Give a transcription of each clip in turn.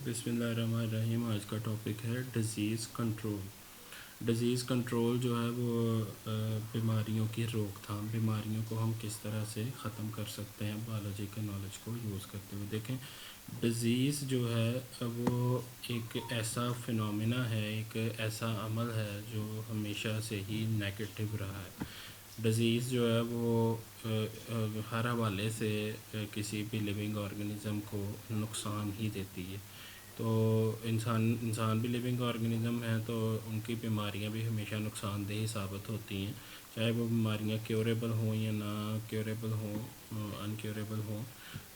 بسم اللہ الرحمن الرحیم. آج کا ٹاپک ہے ڈیزیز کنٹرول. ڈیزیز کنٹرول جو ہے وہ بیماریوں کی روک تھام. بیماریوں کو ہم کس طرح سے ختم کر سکتے ہیں بایولوجی کے نالج کو یوز کرتے ہوئے. دیکھیں, ڈیزیز جو ہے وہ ایک ایسا فنومینا ہے, ایک ایسا عمل ہے جو ہمیشہ سے ہی نیگیٹو رہا ہے. ڈیزیز جو ہے وہ ہر حوالے سے کسی بھی لیونگ آرگنزم کو نقصان ہی دیتی ہے. تو انسان بھی لیونگ آرگنزم ہیں, تو ان کی بیماریاں بھی ہمیشہ نقصان دہ ثابت ہوتی ہیں, چاہے وہ بیماریاں کیوریبل ہوں یا نہ کیوریبل ہوں, انکیوریبل ہوں.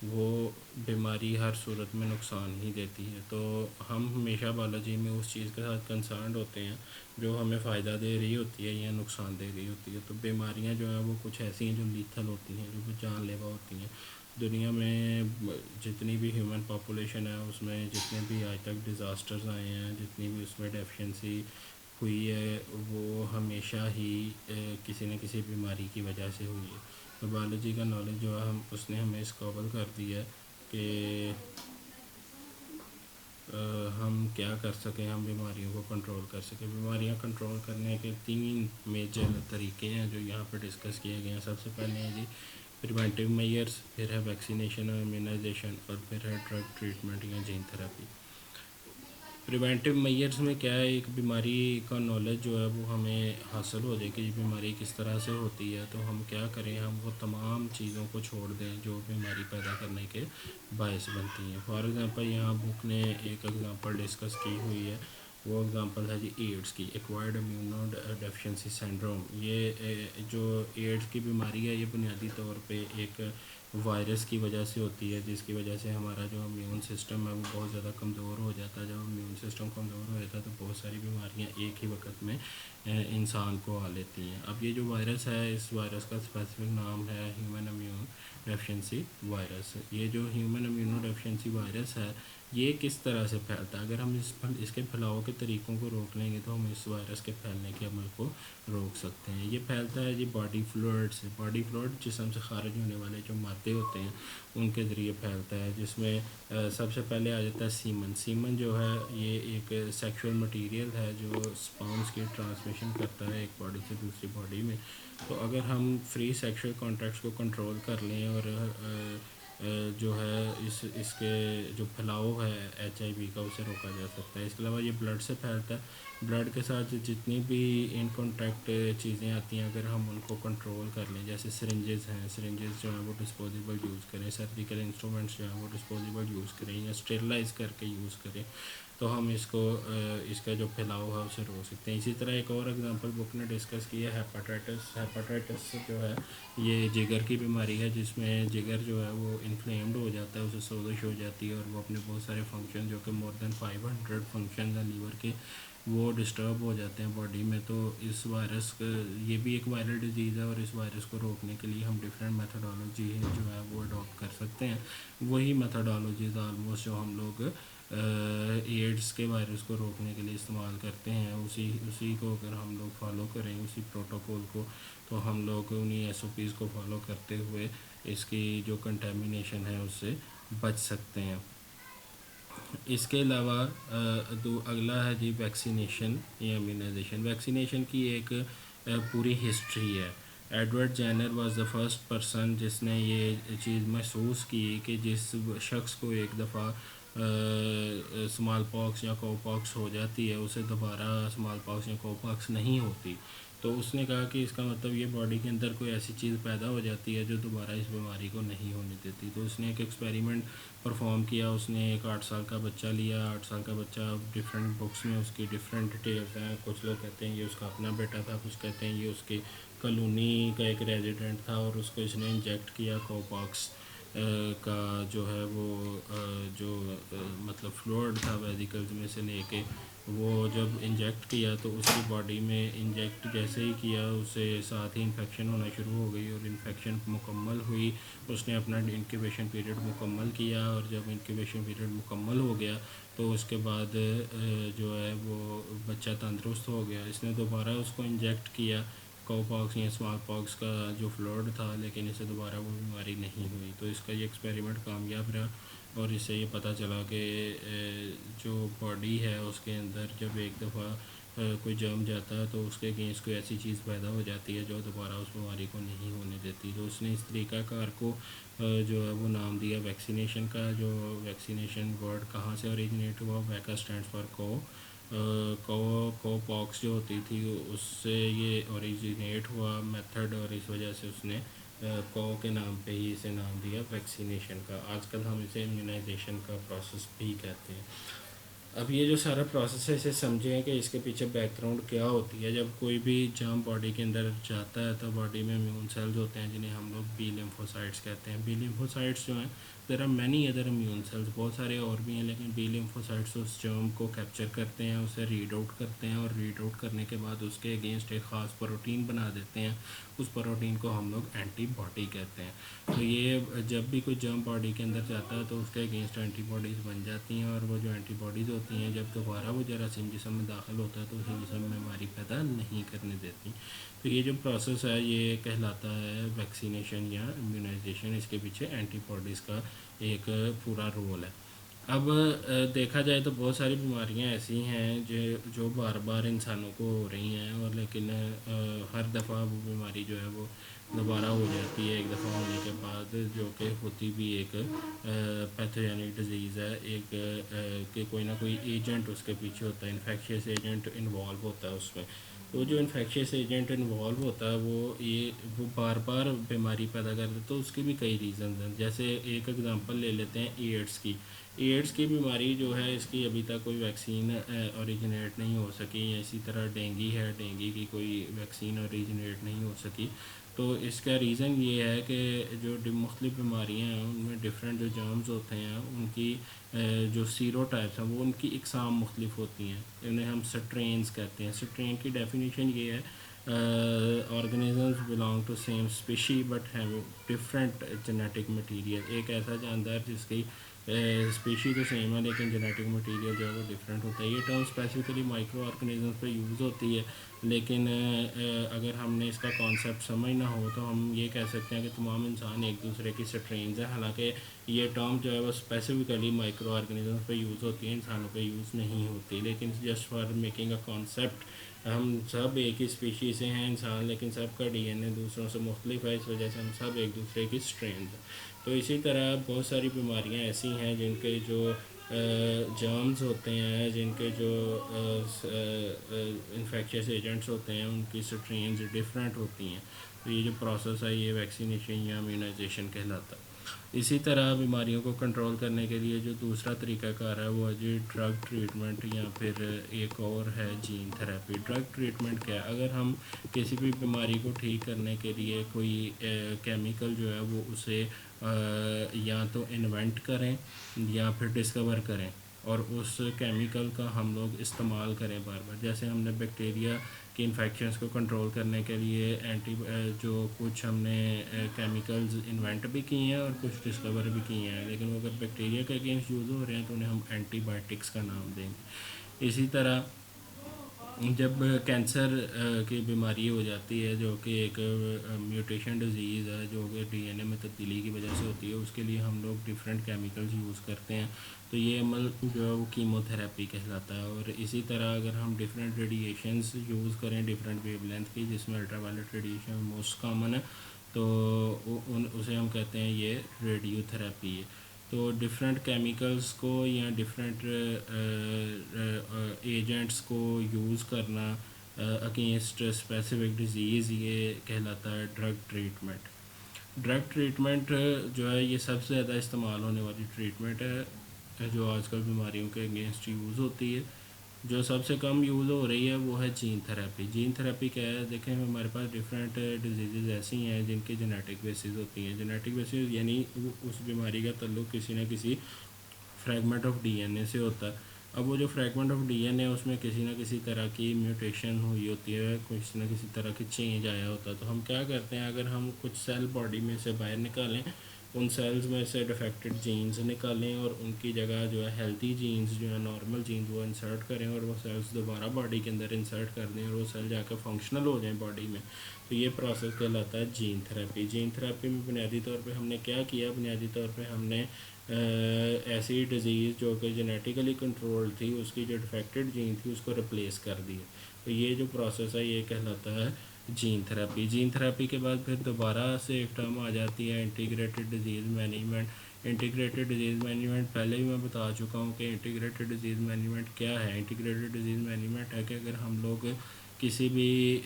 وہ بیماری ہر صورت میں نقصان ہی دیتی ہے. تو ہم ہمیشہ بایولوجی میں اس چیز کے ساتھ کنسرنڈ ہوتے ہیں جو ہمیں فائدہ دے رہی ہوتی ہے یا نقصان دے رہی ہوتی ہے. تو بیماریاں جو ہیں وہ کچھ ایسی ہیں جو لیتھل ہوتی ہیں, جو جان لیوا ہوتی ہیں. دنیا میں جتنی بھی ہیومن پاپولیشن ہے اس میں جتنے بھی آج تک ڈیزاسٹرز آئے ہیں, جتنی بھی اس میں ڈیفیشنسی ہوئی ہے, وہ ہمیشہ ہی کسی نہ کسی بیماری کی وجہ سے ہوئی ہے. تو بایولوجی کا نالج جو ہے اس نے ہمیں اس قابل کر دیا ہے کہ ہم کیا کر سکیں, ہم بیماریوں کو کنٹرول کر سکیں. بیماریاں کنٹرول کرنے کے 3 میجر طریقے ہیں جو یہاں پہ ڈسکس کیے گئے ہیں. سب سے پہلے ہے جی پریونٹیو میئرس, پھر ہے ویکسینیشن اور امیونائزیشن, اور پھر ہے ڈرگ ٹریٹمنٹ یا جین تھراپی. پریونٹیو میئرس میں کیا ہے, ایک بیماری کا نالج جو ہے وہ ہمیں حاصل ہو جائے کہ یہ بیماری کس طرح سے ہوتی ہے, تو ہم کیا کریں, ہم وہ تمام چیزوں کو چھوڑ دیں جو بیماری پیدا کرنے کے باعث بنتی ہیں. فار ایگزامپل یہاں بک نے ایک ایگزامپل ڈسکس کی ہوئی ہے, وہ ایگزامپل ہے جی ایڈس کی, ایکوائرڈ امیونو ڈیفیشنسی سنڈروم. یہ جو ایڈس کی بیماری ہے یہ بنیادی طور پہ ایک وائرس کی وجہ سے ہوتی ہے, جس کی وجہ سے ہمارا جو امیون سسٹم ہے وہ بہت زیادہ کمزور ہو جاتا ہے. جب امیون سسٹم کمزور ہو جاتا ہے تو بہت ساری بیماریاں ایک ہی وقت میں انسان کو آ لیتی ہیں. اب یہ جو وائرس ہے, اس وائرس کا اسپیسیفک نام ہے ہیومن امیون ڈیفیشنسی وائرس. یہ جو ہیومن امیونو ڈیفیشنسی وائرس ہے یہ کس طرح سے پھیلتا ہے, اگر ہم اس کے پھیلاؤ کے طریقوں کو روک لیں گے تو ہم اس وائرس کے پھیلنے کے عمل کو روک سکتے ہیں. یہ پھیلتا ہے جی باڈی فلوئڈ سے. باڈی فلوئڈ جسم سے خارج ہونے والے جو مادے ہوتے ہیں ان کے ذریعے پھیلتا ہے, جس میں سب سے پہلے آ جاتا ہے سیمن. سیمن جو ہے یہ ایک سیکشول مٹیریل ہے جو سپرمز کی ٹرانسمیشن کرتا ہے ایک باڈی سے دوسری باڈی میں. تو اگر ہم فری سیکشول کانٹیکٹس کو کنٹرول کر لیں اور جو ہے اس کے جو پھیلاؤ ہے ایچ آئی وی کا اسے روکا جا سکتا ہے. اس کے علاوہ یہ بلڈ سے پھیلتا ہے. بلڈ کے ساتھ جتنی بھی ان کانٹیکٹ چیزیں آتی ہیں اگر ہم ان کو کنٹرول کر لیں, جیسے سرنجز ہیں, سرنجز جو ہیں وہ ڈسپوزیبل یوز کریں, سرجیکل انسٹرومنٹس جو ہیں وہ ڈسپوزیبل یوز کریں یا اسٹیرلائز کر کے یوز کریں, تو ہم اس کا جو پھیلاؤ ہے اسے روک سکتے ہیں. اسی طرح ایک اور ایگزامپل بک نے ڈسکس کی ہے ہیپاٹائٹس. ہیپاٹائٹس جو ہے یہ جگر کی بیماری ہے, جس میں جگر جو ہے وہ انفلیمڈ ہو جاتا ہے, اسے سوزش ہو جاتی ہے اور وہ اپنے بہت سارے فنکشن جو کہ مور دین 500 فنکشنز ہیں لیور کے وہ ڈسٹرب ہو جاتے ہیں باڈی میں. تو اس وائرس یہ بھی ایک وائرل ڈیزیز ہے, اور اس وائرس کو روکنے کے لیے ہم ڈفرینٹ میتھڈالوجی جو ہے وہ اڈاپٹ کر سکتے ہیں. وہی میتھڈالوجیز آلموسٹ جو ہم لوگ ایڈس کے وائرس کو روکنے کے لیے استعمال کرتے ہیں, اسی کو اگر ہم لوگ فالو کریں, اسی پروٹوکول کو, تو ہم لوگ انہیں ایس او پیز کو فالو کرتے ہوئے اس کی جو کنٹامینیشن ہے اس سے بچ سکتے ہیں. اس کے علاوہ اگلا ہے جی ویکسینیشن یا امیونائزیشن. ویکسینیشن کی ایک پوری ہسٹری ہے. Edward Jenner was the first person جس نے یہ چیز محسوس کی کہ جس شخص کو ایک دفعہ اسمال پاکس یا کو پاکس ہو جاتی ہے اسے دوبارہ اسمال پاکس یا کو پاکس نہیں ہوتی. تو اس نے کہا کہ اس کا مطلب یہ باڈی کے اندر کوئی ایسی چیز پیدا ہو جاتی ہے جو دوبارہ اس بیماری کو نہیں ہونے دیتی. تو اس نے ایک ایکسپیریمنٹ پرفارم کیا. اس نے ایک 8 سال کا بچہ لیا. 8 سال کا بچہ ڈفرینٹ بکس میں اس کی ڈفرینٹ ڈیٹیلز ہیں. کچھ لوگ کہتے ہیں یہ اس کا اپنا بیٹا تھا, کچھ کہتے ہیں یہ اس کی کالونی کا ایک ریزیڈنٹ تھا, اور اس کو اس نے انجیکٹ کیا کو پاکس کا جو ہے وہ جو مطلب فلوئڈ تھا ویزیکلز میں سے لے کے, وہ جب انجیکٹ کیا تو اس کی باڈی میں انجیکٹ جیسے ہی کیا اسے ساتھ ہی انفیکشن ہونا شروع ہو گئی, اور انفیکشن مکمل ہوئی. اس نے اپنا انکیویشن پیریڈ مکمل کیا, اور جب انکیویشن پیریڈ مکمل ہو گیا تو اس کے بعد جو ہے وہ بچہ تندرست ہو گیا. اس نے دوبارہ اس کو انجیکٹ کیا کو پاکس یا اسمال پاکس کا جو فلوئڈ تھا, لیکن اسے دوبارہ وہ بیماری نہیں ہوئی. تو اس کا یہ ایکسپیریمنٹ کامیاب رہا. اور اس سے یہ پتہ چلا کہ جو باڈی ہے اس کے اندر جب ایک دفعہ کوئی جرم جاتا ہے تو اس کے اگینسٹ کوئی ایسی چیز پیدا ہو جاتی ہے جو دوبارہ اس بیماری کو نہیں ہونے دیتی. تو اس نے اس طریقہ کار کو جو ہے وہ نام دیا ویکسینیشن کا. جو ویکسینیشن ورڈ کہاں سے اوریجنیٹ ہوا؟ ویکا اسٹینڈ فار کو پاکس جو ہوتی تھی اس سے یہ اوریجنیٹ ہوا میتھڈ, اور اس وجہ سے اس نے کو کے نام پہ ہی اسے نام دیا ویکسینیشن کا. آج کل ہم اسے امیونائزیشن کا پروسیس بھی کہتے ہیں. اب یہ جو سارا پروسیس ہے اسے سمجھیں کہ اس کے پیچھے بیک گراؤنڈ کیا ہوتی ہے. جب کوئی بھی جرم باڈی کے اندر جاتا ہے تو باڈی میں امیون سیلز ہوتے ہیں جنہیں ہم لوگ بی لیمفوسائٹس کہتے ہیں. بی لیمفوسائٹس جو ہیں there are many other immune cells, بہت سارے اور بھی ہیں, لیکن بی لیمفوسائٹس اس جرم کو کیپچر کرتے ہیں, اسے ریڈ آؤٹ کرتے ہیں, اور ریڈ آؤٹ کرنے کے بعد اس کے اگینسٹ ایک خاص پروٹین بنا دیتے ہیں. اس پروٹین کو ہم لوگ اینٹی باڈی کہتے ہیں. تو یہ جب بھی کوئی جرم باڈی کے اندر جاتا ہے تو اس کے اگینسٹ اینٹی باڈیز بن جاتی ہیں, اور وہ جو اینٹی باڈیز ہوتی ہیں جب دوبارہ وہ جراثیم جسم میں داخل ہوتا ہے تو اسے جسم میں بیماری پیدا نہیں کرنے دیتی. تو یہ جو پروسیس ہے یہ کہلاتا ہے ویکسینیشن یا امیونائزیشن. اس کے پیچھے اینٹی باڈیز کا ایک پورا رول ہے. اب دیکھا جائے تو بہت ساری بیماریاں ایسی ہیں جو بار بار انسانوں کو ہو رہی ہیں, اور لیکن ہر دفعہ وہ بیماری جو ہے وہ دوبارہ ہو جاتی ہے ایک دفعہ ہونے کے بعد, جو کہ ہوتی بھی ایک پیتھوجینک ڈیزیز ہے. ایک کہ کوئی نہ کوئی ایجنٹ اس کے پیچھے ہوتا ہے, انفیکشیس ایجنٹ انوالو ہوتا ہے اس میں. تو جو انفیکشیس ایجنٹ انوالو ہوتا ہے وہ بار بار بیماری پیدا کرتا ہے. تو اس کے بھی کئی ریزنز ہیں. جیسے ایک اگزامپل لے لیتے ہیں ایڈس کی. ایڈس کی بیماری جو ہے اس کی ابھی تک کوئی ویکسین اوریجنیٹ نہیں ہو سکی. اسی طرح ڈینگی ہے, ڈینگی کی کوئی ویکسین اوریجنیٹ نہیں ہو سکی. تو اس کا ریزن یہ ہے کہ جو مختلف بیماریاں ہیں ان میں ڈفرینٹ جو جرمز ہوتے ہیں ان کی جو سیرو ٹائپس ہیں وہ ان کی اقسام مختلف ہوتی ہیں. انہیں ہم سٹرینز کہتے ہیں. سٹرین کی ڈیفینیشن یہ ہے organisms belong to same species but have different genetic material. ایک ایسا جاندار جس کی اسپیشی تو سیم ہے لیکن جینیٹک مٹیریل جو ہے وہ ڈفرینٹ ہوتا ہے. یہ ٹرم اسپیسیفکلی مائکرو آرگنیزمز پہ یوز ہوتی ہے, لیکن اگر ہم نے اس کا کانسیپٹ سمجھنا ہو تو ہم یہ کہہ سکتے ہیں کہ تمام انسان ایک دوسرے کی سٹرینز ہیں. حالانکہ یہ ٹرم جو ہے وہ اسپیسیفکلی مائکرو آرگنیزمز پہ یوز ہوتی ہے, انسانوں پہ یوز نہیں ہوتی. لیکن just for making a concept ہم سب ایک ہی اسپیشی سے ہیں انسان, لیکن سب کا ڈی این اے دوسروں سے مختلف ہے, اس وجہ سے ہم سب ایک دوسرے کی سٹرینز ہیں. تو اسی طرح بہت ساری بیماریاں ایسی ہیں جن کے جو جرمز ہوتے ہیں, جن کے جو انفیکشیس ایجنٹس ہوتے ہیں ان کی سٹرینز ڈفرینٹ ہوتی ہیں. تو یہ جو پروسیس ہے یہ ویکسینیشن یا امیونائزیشن کہلاتا ہے. اسی طرح بیماریوں کو کنٹرول کرنے کے لیے جو دوسرا طریقہ کار ہے وہ ہے جی ڈرگ ٹریٹمنٹ, یا پھر ایک اور ہے جین تھراپی. ڈرگ ٹریٹمنٹ کیا ہے؟ اگر ہم کسی بھی بیماری کو ٹھیک کرنے کے لیے کوئی کیمیکل جو ہے وہ اسے یا تو انوینٹ کریں یا پھر ڈسکور کریں, اور اس کیمیکل کا ہم لوگ استعمال کریں بار بار. جیسے ہم نے بیکٹیریا کی انفیکشنز کو کنٹرول کرنے کے لیے جو کچھ ہم نے کیمیکلز انوینٹ بھی کیے ہیں اور کچھ ڈسکور بھی کیے ہیں, لیکن وہ اگر بیکٹیریا کے اگینسٹ یوز ہو رہے ہیں تو انہیں ہم اینٹی بائیوٹکس کا نام دیں گے. اسی طرح جب کینسر کی بیماری ہو جاتی ہے جو کہ ایک میوٹیشن ڈیزیز ہے جو کہ ڈی این اے میں تبدیلی کی وجہ سے ہوتی ہے, اس کے لیے ہم لوگ ڈفرینٹ کیمیکلز یوز کرتے ہیں. تو یہ عمل جو ہے وہ کیمو تھراپی کہلاتا ہے. اور اسی طرح اگر ہم ڈفرینٹ ریڈیشنز یوز کریں ڈفرینٹ ویو لینتھ کی, جس میں ultraviolet radiation most common ہے, تو اسے ہم کہتے ہیں یہ ریڈیو تھراپی ہے. تو ڈفرینٹ کیمیکلز کو یا ڈفرینٹ ایجنٹس کو یوز کرنا اگینسٹ اسپیسیفک ڈیزیز یہ کہلاتا ہے ڈرگ ٹریٹمنٹ. ڈرگ ٹریٹمنٹ جو ہے یہ سب سے زیادہ استعمال ہونے والی ٹریٹمنٹ ہے جو آج کل بیماریوں کے اگینسٹ یوز ہوتی ہے. جو سب سے کم یوز ہو رہی ہے وہ ہے جین تھراپی. جین تھراپی کیا ہے؟ دیکھیں ہمارے پاس ڈفرینٹ ڈیزیزز ایسی ہیں جن کی جینیٹک بیسز ہوتی ہیں. جینیٹک بیسز یعنی اس بیماری کا تعلق کسی نہ کسی فریگمنٹ آف ڈی این اے سے ہوتا ہے. اب وہ جو فریگمنٹ آف ڈی این اے اس میں کسی نہ کسی طرح کی میوٹیشن ہوئی ہوتی ہے, کسی نہ کسی طرح کی چینج آیا ہوتا ہے. تو ہم کیا کرتے ہیں, اگر ہم کچھ سیل باڈی میں سے باہر نکالیں, ان سیلز میں سے ڈیفیکٹڈ جینز نکالیں اور ان کی جگہ جو ہے ہیلتھی جینز جو ہے نارمل جینز وہ انسرٹ کریں, اور وہ سیلز دوبارہ باڈی کے اندر انسرٹ کر دیں اور وہ سیل جا کے فنکشنل ہو جائیں باڈی میں, تو یہ پروسیس کہلاتا ہے جین تھراپی. جین تھراپی میں بنیادی طور پہ ہم نے کیا کیا؟ بنیادی طور پہ ہم نے ایسی ڈیزیز جو کہ جینیٹیکلی کنٹرول تھی، اس کی جو ڈیفیکٹڈ جین تھی اس کو ریپلیس کر دی ہے. تو یہ جو پروسیس ہے یہ کہلاتا ہے جین تھراپی. جین تھراپی کے بعد پھر دوبارہ سے ایک ٹرم آ جاتی ہے integrated disease management. Integrated disease management پہلے بھی میں بتا چکا ہوں کہ انٹیگریٹڈ ڈیزیز مینجمنٹ کیا ہے. انٹیگریٹڈ ڈیزیز مینجمنٹ ہے کہ اگر ہم لوگ کسی بھی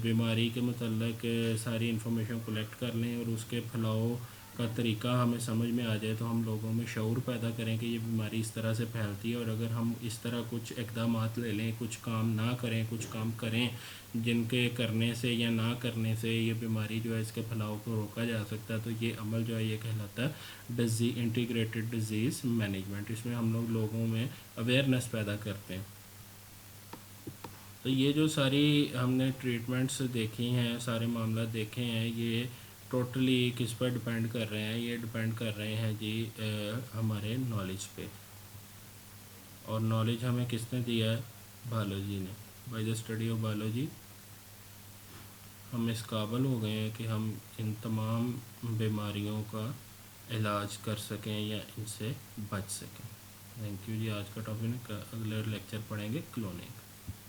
بیماری کے متعلق ساری انفارمیشن کلیکٹ کر لیں اور اس کے پھیلاؤ کا طریقہ ہمیں سمجھ میں آ جائے تو ہم لوگوں میں شعور پیدا کریں کہ یہ بیماری اس طرح سے پھیلتی ہے، اور اگر ہم اس طرح کچھ اقدامات لے لیں، کچھ کام نہ کریں، کچھ کام کریں جن کے کرنے سے یا نہ کرنے سے یہ بیماری جو ہے اس کے پھیلاؤ کو روکا جا سکتا ہے، تو یہ عمل جو ہے یہ کہلاتا ہے انٹیگریٹڈ ڈیزیز مینجمنٹ. اس میں ہم لوگوں میں اویئرنیس پیدا کرتے ہیں. تو یہ جو ساری ہم نے ٹریٹمنٹس دیکھی ہیں، سارے معاملات دیکھے ہیں، یہ ٹوٹلی کس پر ڈپینڈ کر رہے ہیں؟ یہ ڈپینڈ کر رہے ہیں جی ہمارے نالج پہ. اور نالج ہمیں کس نے دیا ہے؟ بایولوجی نے. By the study of biology ہم اس قابل ہو گئے ہیں کہ ہم ان تمام بیماریوں کا علاج کر سکیں یا ان سے بچ سکیں. تھینک یو جی. آج کا ٹاپک اگلے لیکچر پڑھیں گے کلوننگ.